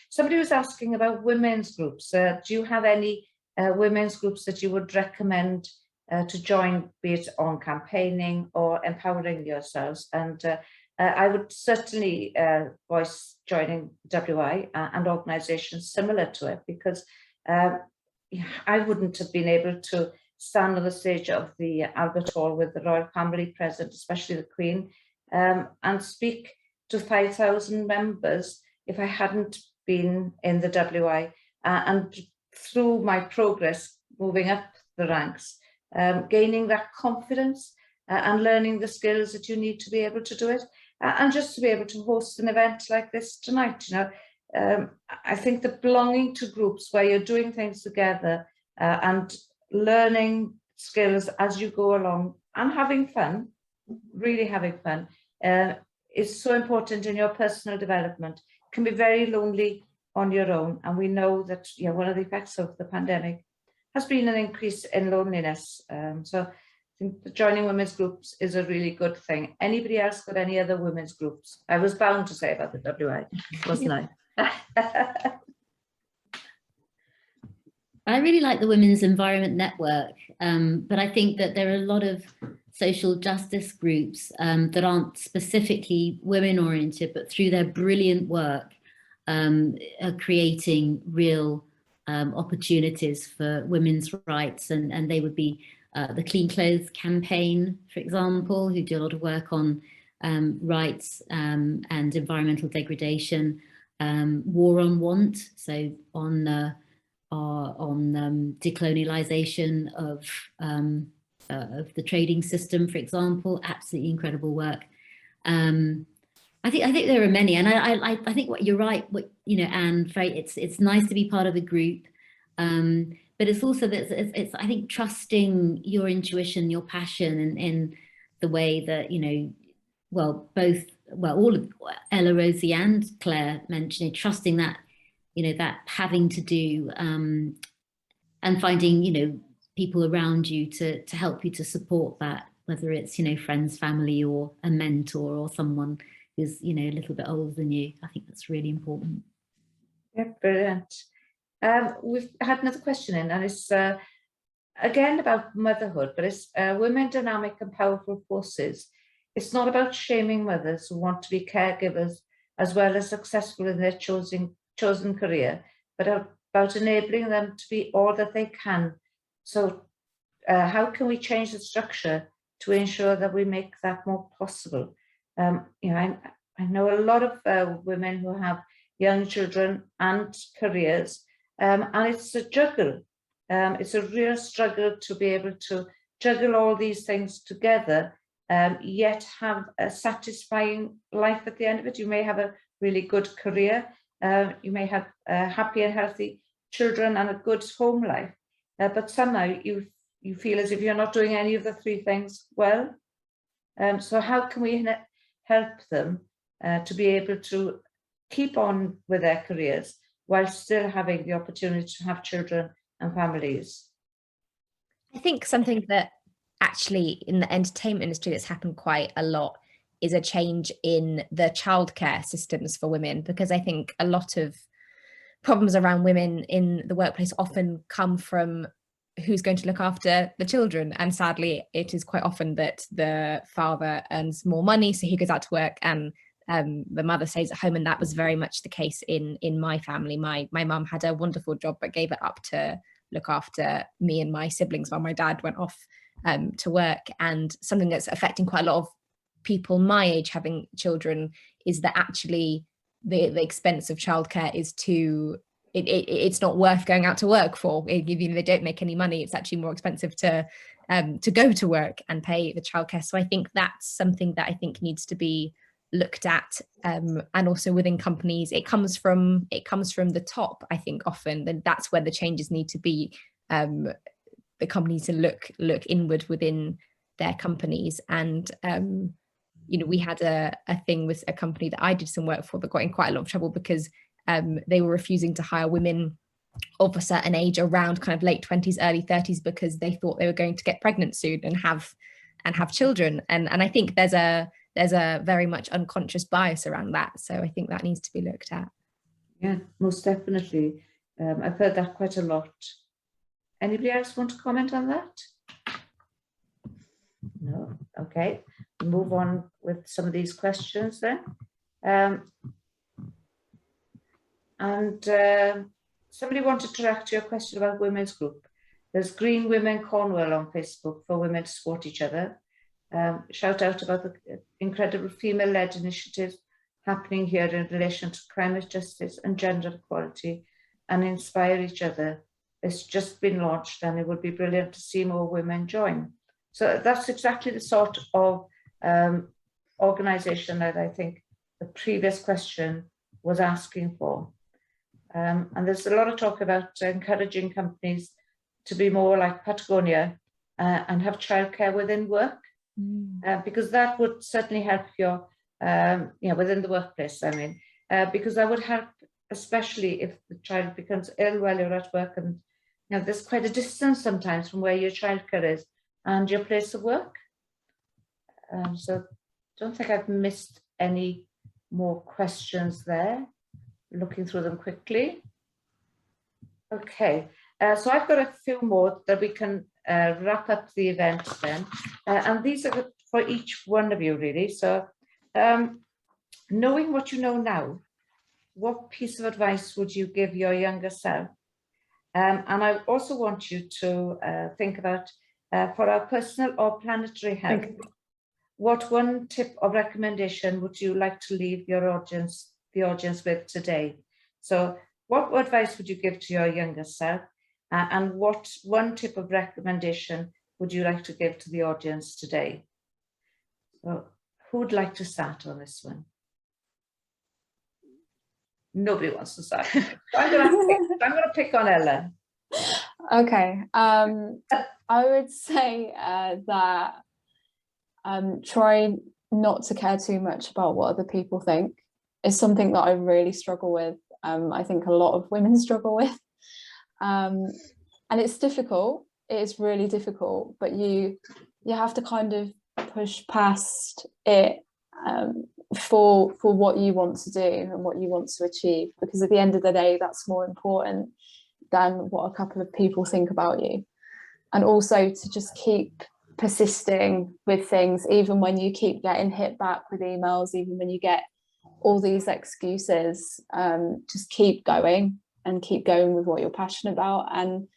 Somebody was asking about women's groups. Do you have any women's groups that you would recommend to join, be it on campaigning or empowering yourselves? And I would certainly voice joining WI and organisations similar to it, because I wouldn't have been able to stand on the stage of the Albert Hall with the royal family present, especially the Queen, and speak to 5,000 members if I hadn't been in the WI, and through my progress moving up the ranks, gaining that confidence and learning the skills that you need to be able to do it, and just to be able to host an event like this tonight. You know, I think the belonging to groups where you're doing things together and learning skills as you go along and having fun, really having fun, is so important in your personal development. It can be very lonely on your own, and we know that, you know, one of the effects of the pandemic has been an increase in loneliness. So I think joining women's groups is a really good thing. Anybody else got any other women's groups? I was bound to say about the WI, wasn't I? I really like the Women's Environment Network, but I think that there are a lot of social justice groups that aren't specifically women oriented, but through their brilliant work are creating real opportunities for women's rights, and they would be the Clean Clothes Campaign, for example, who do a lot of work on rights and environmental degradation, War on Want, so on decolonialization of the trading system, for example. Absolutely incredible work. I think there are many, and I think what you're right. You know, Anne, it's nice to be part of a group, but it's also that it's I think trusting your intuition, your passion, in the way that, you know, all of Ella, Rosie, and Claire mentioned, trusting that, you know, that having to do and finding, you know, people around you to help you to support that, whether it's, you know, friends, family, or a mentor, or someone who's, you know, a little bit older than you. I think that's really important. Yeah, brilliant. We've had another question in, and it's again about motherhood, but it's women dynamic and powerful forces. It's not about shaming mothers who want to be caregivers as well as successful in their chosen career, but about enabling them to be all that they can. So how can we change the structure to ensure that we make that more possible? You know, I know a lot of women who have young children and careers, and it's a juggle. It's a real struggle to be able to juggle all these things together, yet have a satisfying life at the end of it. You may have a really good career, you may have happy and healthy children and a good home life, but somehow you feel as if you're not doing any of the three things well. So how can we help them to be able to keep on with their careers while still having the opportunity to have children and families? I think something that actually in the entertainment industry that's happened quite a lot is a change in the childcare systems for women, because I think a lot of problems around women in the workplace often come from who's going to look after the children, and sadly it is quite often that the father earns more money, so he goes out to work, and the mother stays at home. And that was very much the case in my family. My mum had a wonderful job but gave it up to look after me and my siblings while my dad went off to work. And something that's affecting quite a lot of people my age having children is that actually the expense of childcare is it's not worth going out to work for. Even though they don't make any money, it's actually more expensive to go to work and pay the childcare. So I think that's something that I think needs to be looked at, and also within companies, it comes from the top. I think often then that's where the changes need to be. The companies to look inward within their companies. And you know, we had a thing with a company that I did some work for that got in quite a lot of trouble because they were refusing to hire women of a certain age around kind of late 20s, early 30s, because they thought they were going to get pregnant soon and have children. And I think there's a very much unconscious bias around that. So I think that needs to be looked at. Yeah, most definitely. I've heard that quite a lot. Anybody else want to comment on that? No? Okay. Move on with some of these questions then. Somebody wanted to react to your question about women's group. There's Green Women Cornwall on Facebook for women to support each other. Shout out about the incredible female-led initiatives happening here in relation to climate justice and gender equality and inspire each other. It's just been launched, and it would be brilliant to see more women join. So that's exactly the sort of organisation that I think the previous question was asking for. And there's a lot of talk about encouraging companies to be more like Patagonia and have childcare within work, because that would certainly help your, within the workplace, I mean, because that would help, especially if the child becomes ill while you're at work, and there's quite a distance sometimes from where your childcare is and your place of work. So don't think I've missed any more questions there. Looking through them quickly. Okay, so I've got a few more that we can wrap up the event then. And these are for each one of you, really. So knowing what you know now, what piece of advice would you give your younger self? And I also want you to think about, for our personal or planetary health, what one tip or recommendation would you like to leave your audience, the audience with today? So what advice would you give to your younger self? And what one tip of recommendation would you like to give to the audience today? So who would like to start on this one? Nobody wants to start. So I'm going to pick on Ella. Okay. I would say that try not to care too much about what other people think. It's something that I really struggle with. I think a lot of women struggle with. And it's difficult. It is really difficult, but you have to kind of push past it for what you want to do and what you want to achieve, because at the end of the day, that's more important than what a couple of people think about you. And also to just keep persisting with things, even when you keep getting hit back with emails, even when you get all these excuses, just keep going and keep going with what you're passionate about. And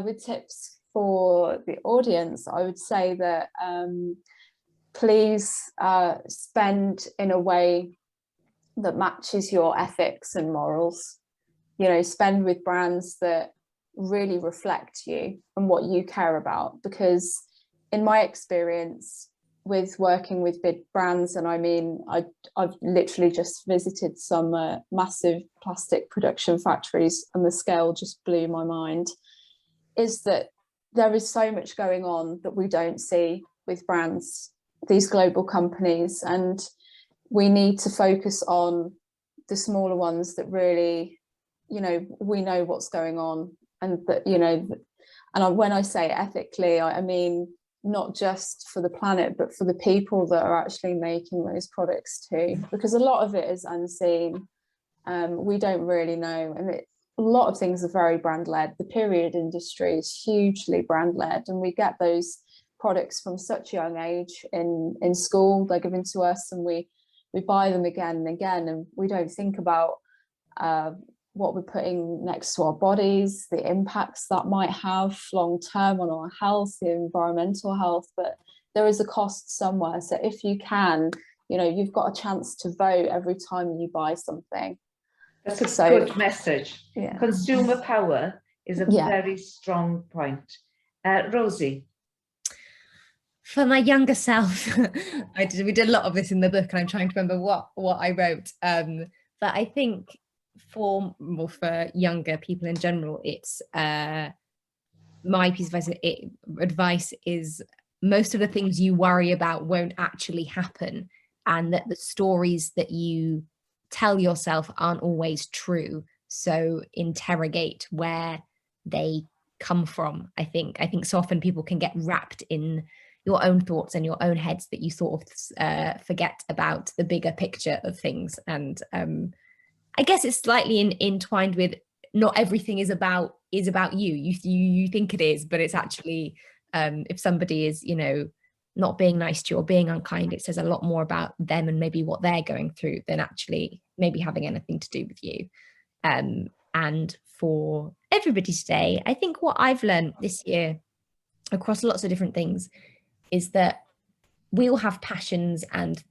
with tips for the audience, I would say that please spend in a way that matches your ethics and morals. Spend with brands that really reflect you and what you care about, because in my experience with working with big brands, and I mean I've literally just visited some massive plastic production factories, and the scale just blew my mind, is that there is so much going on that we don't see with brands, these global companies, and we need to focus on the smaller ones that really, we know what's going on. And that, and when I say ethically, I mean not just for the planet, but for the people that are actually making those products too, because a lot of it is unseen. We don't really know, and a lot of things are very brand led. The period industry is hugely brand led, and we get those products from such a young age in school. They're given to us, and we buy them again and again, and we don't think about what we're putting next to our bodies, the impacts that might have long term on our health, the environmental health. But there is a cost somewhere. So if you can, you've got a chance to vote every time you buy something. That's a good message. Yeah. Consumer power is a very strong point. Rosie. For my younger self, we did a lot of this in the book, and I'm trying to remember what I wrote. But I think for younger people in general, it's my piece of advice is most of the things you worry about won't actually happen, and that the stories that you tell yourself aren't always true. So interrogate where they come from. I think so often people can get wrapped in your own thoughts and your own heads that you sort of forget about the bigger picture of things. And I guess it's slightly entwined with not everything is about you. You think it is, but it's actually if somebody is, not being nice to you or being unkind, it says a lot more about them and maybe what they're going through than actually maybe having anything to do with you. And for everybody today, I think what I've learned this year across lots of different things is that we all have passions and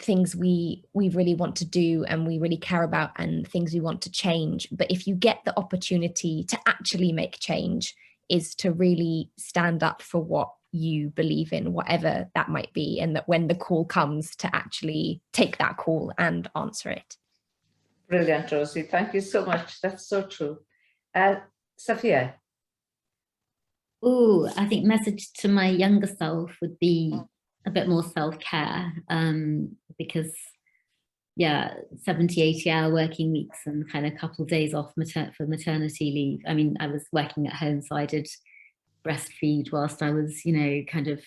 things we really want to do and we really care about and things we want to change. But if you get the opportunity to actually make change, is to really stand up for what you believe in, whatever that might be, and that when the call comes, to actually take that call and answer it. Brilliant, Rosie. Thank you so much. That's so true. Sophia? Oh, I think message to my younger self would be a bit more self-care, because yeah, 70, 80-hour working weeks and kind of a couple of days off for maternity leave. I mean, I was working at home, so I did breastfeed whilst I was, you know, kind of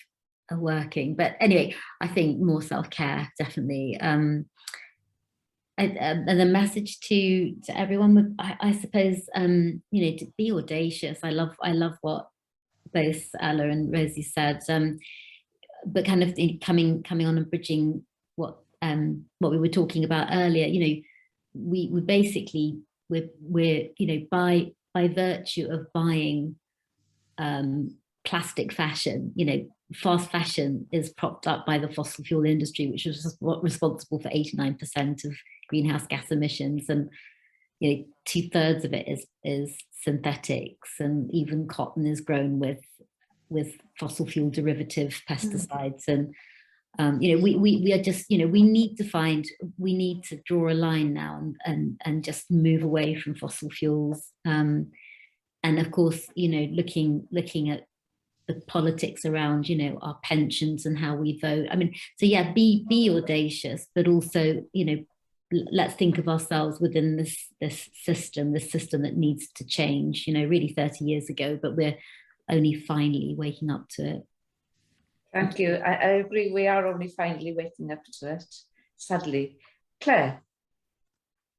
working. But anyway, I think more self-care, definitely. And the message to everyone would, I suppose, you know, to be audacious. I love what both Ella and Rosie said, but kind of coming on and bridging what we were talking about earlier. You know, we basically we're you know, by virtue of buying plastic fashion, you know, fast fashion is propped up by the fossil fuel industry, which is responsible for 89% of greenhouse gas emissions, and you know, 2/3 of it is synthetics, and even cotton is grown with fossil fuel derivative pesticides. And you know, we are just, you know, we need to draw a line now and just move away from fossil fuels. And of course, you know, looking at the politics around, you know, our pensions and how we vote. I mean, so yeah, be audacious, but also, you know, let's think of ourselves within this system that needs to change, you know, really 30 years ago, but we're only finally waking up to it. Thank you. I agree. We are only finally waking up to it, sadly. Claire?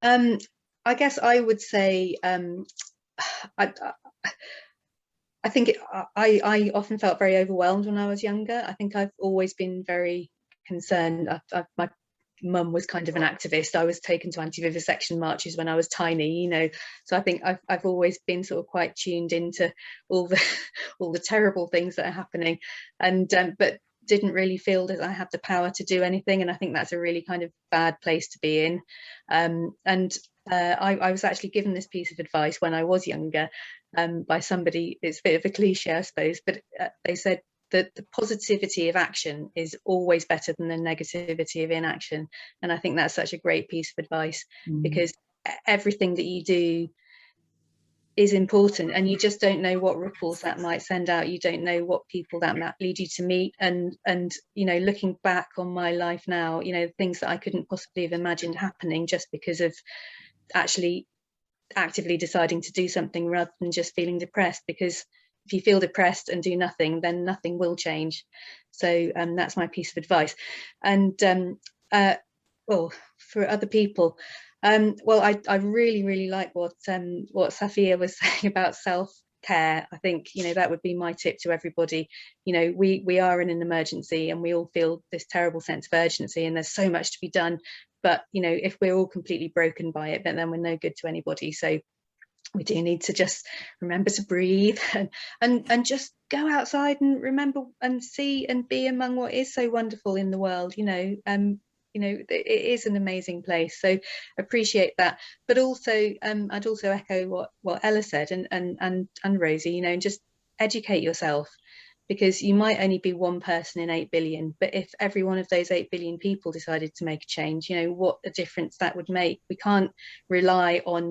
I guess I would say, I think I often felt very overwhelmed when I was younger. I think I've always been very concerned. My mum was kind of an activist. I was taken to anti-vivisection marches when I was tiny, you know, so I think I've always been sort of quite tuned into all the terrible things that are happening, and but didn't really feel that I had the power to do anything, and I think that's a really kind of bad place to be in. I was actually given this piece of advice when I was younger by somebody. It's a bit of a cliche, I suppose, but they said that the positivity of action is always better than the negativity of inaction. And I think that's such a great piece of advice, because everything that you do is important, and you just don't know what ripples that might send out. You don't know what people that might lead you to meet. And you know, looking back on my life now, you know, things that I couldn't possibly have imagined happening just because of actually actively deciding to do something rather than just feeling depressed. Because if you feel depressed and do nothing, then nothing will change. So that's my piece of advice. And well, for other people, well, I really like what Safia was saying about self-care. I think, you know, that would be my tip to everybody. You know, we are in an emergency, and we all feel this terrible sense of urgency, and there's so much to be done. But you know, if we're all completely broken by it, then we're no good to anybody. So we do need to just remember to breathe and just go outside and remember and see and be among what is so wonderful in the world. You know, it is an amazing place. So appreciate that. But also, I'd also echo what Ella said and Rosie. You know, and just educate yourself, because you might only be one person in 8 billion, but if every one of those 8 billion people decided to make a change, you know, what a difference that would make. We can't rely on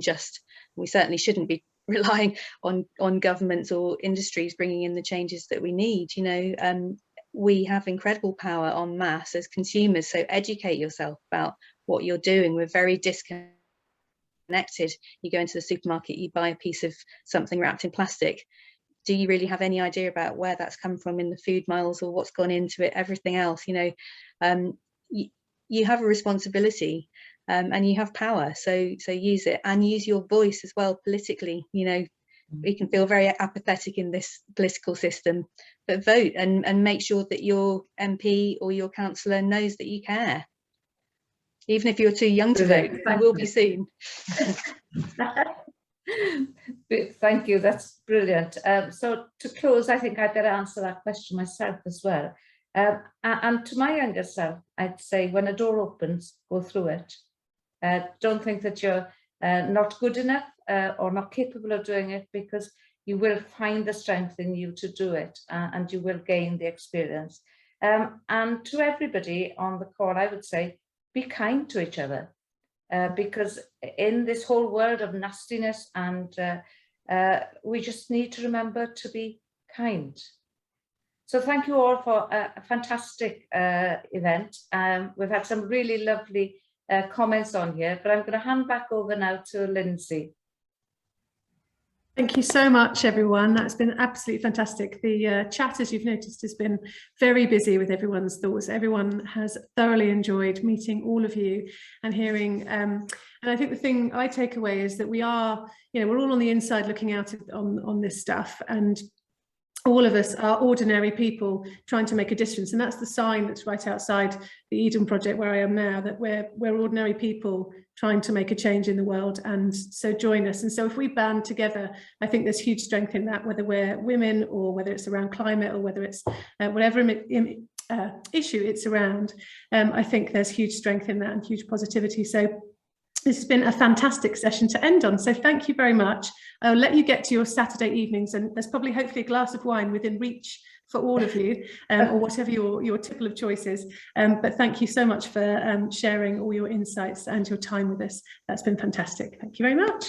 we certainly shouldn't be relying on governments or industries bringing in the changes that we need. You know, we have incredible power en masse as consumers, so educate yourself about what you're doing. We're very disconnected. You go into the supermarket, you buy a piece of something wrapped in plastic. Do you really have any idea about where that's come from in the food miles, or what's gone into it? Everything else, you know, you have a responsibility, and you have power. So use it, and use your voice as well politically. You know, we can feel very apathetic in this political system, but vote and make sure that your MP or your councillor knows that you care. Even if you're too young to vote, you will be soon. Thank you, that's brilliant. So to close, I think I'd better answer that question myself as well. And to my younger self, I'd say when a door opens, go through it. Don't think that you're not good enough or not capable of doing it, because you will find the strength in you to do it, and you will gain the experience. And to everybody on the call, I would say, be kind to each other, because in this whole world of nastiness, and we just need to remember to be kind. So thank you all for a fantastic event. We've had some really lovely comments on here, but I'm going to hand back over now to Lindsay. Thank you so much, everyone. That's been absolutely fantastic. The chat, as you've noticed, has been very busy with everyone's thoughts. Everyone has thoroughly enjoyed meeting all of you and hearing. And I think the thing I take away is that we are, we're all on the inside looking out on this stuff, and all of us are ordinary people trying to make a difference. And that's the sign that's right outside the Eden Project where I am now, that we're ordinary people trying to make a change in the world. And so join us. And so if we band together, I think there's huge strength in that, whether we're women or whether it's around climate or whether it's whatever issue it's around. I think there's huge strength in that and huge positivity. So this has been a fantastic session to end on. So thank you very much. I'll let you get to your Saturday evenings, and there's probably hopefully a glass of wine within reach for all of you, or whatever your tipple of choice is. But thank you so much for sharing all your insights and your time with us. That's been fantastic. Thank you very much.